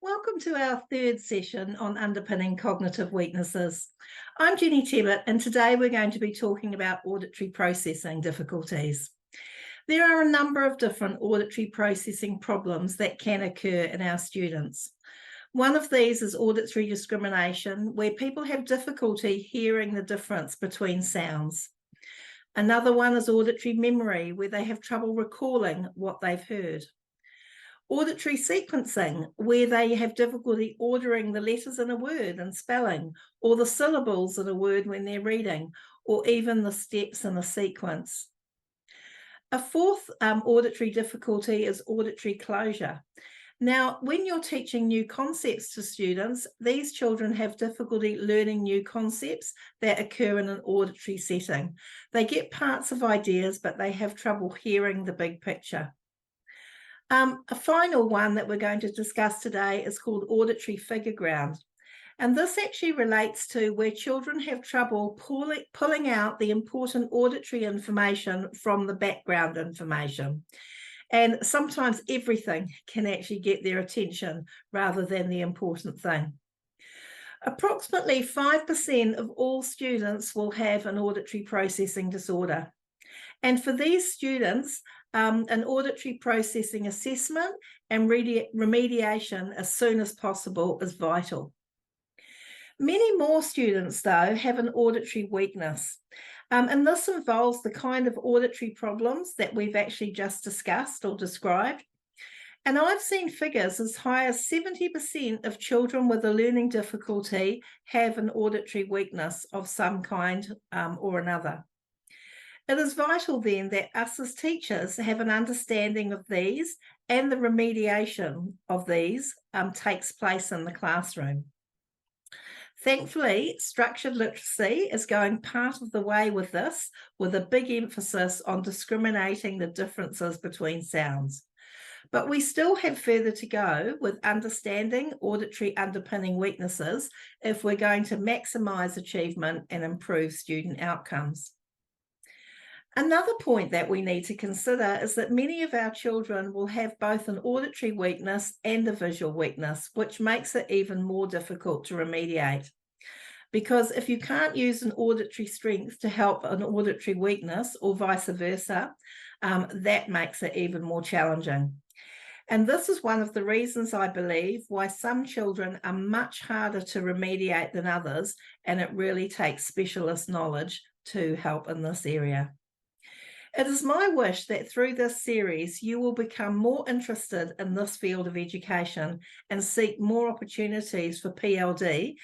Welcome to our third session on Underpinning Cognitive Weaknesses. I'm Jenny Tebbett, and today we're going to be talking about auditory processing difficulties. There are a number of different auditory processing problems that can occur in our students. One of these is auditory discrimination, where people have difficulty hearing the difference between sounds. Another one is auditory memory, where they have trouble recalling what they've heard. Auditory sequencing, where they have difficulty ordering the letters in a word and spelling, or the syllables in a word when they're reading, or even the steps in a sequence. A fourth auditory difficulty is auditory closure. Now, when you're teaching new concepts to students, these children have difficulty learning new concepts that occur in an auditory setting. They get parts of ideas, but they have trouble hearing the big picture. A final one that we're going to discuss today is called auditory figure ground. And this actually relates to where children have trouble pulling out the important auditory information from the background information. And sometimes everything can actually get their attention rather than the important thing. Approximately 5% of all students will have an auditory processing disorder. And for these students, an auditory processing assessment and remediation as soon as possible is vital. Many more students, though, have an auditory weakness. And this involves the kind of auditory problems that we've actually just discussed or described. And I've seen figures as high as 70% of children with a learning difficulty have an auditory weakness of some kind or another. It is vital then that us as teachers have an understanding of these, and the remediation of these takes place in the classroom. Thankfully, structured literacy is going part of the way with this, with a big emphasis on discriminating the differences between sounds. But we still have further to go with understanding auditory underpinning weaknesses if we're going to maximise achievement and improve student outcomes. Another point that we need to consider is that many of our children will have both an auditory weakness and a visual weakness, which makes it even more difficult to remediate. Because if you can't use an auditory strength to help an auditory weakness or vice versa, that makes it even more challenging. And this is one of the reasons, I believe, why some children are much harder to remediate than others, and it really takes specialist knowledge to help in this area. It is my wish that through this series, you will become more interested in this field of education and seek more opportunities for PLD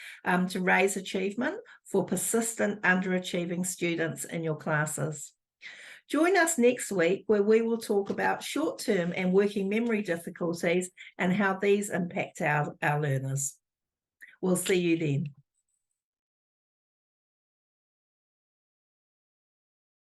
to raise achievement for persistent underachieving students in your classes. Join us next week, where we will talk about short-term and working memory difficulties and how these impact our learners. We'll see you then.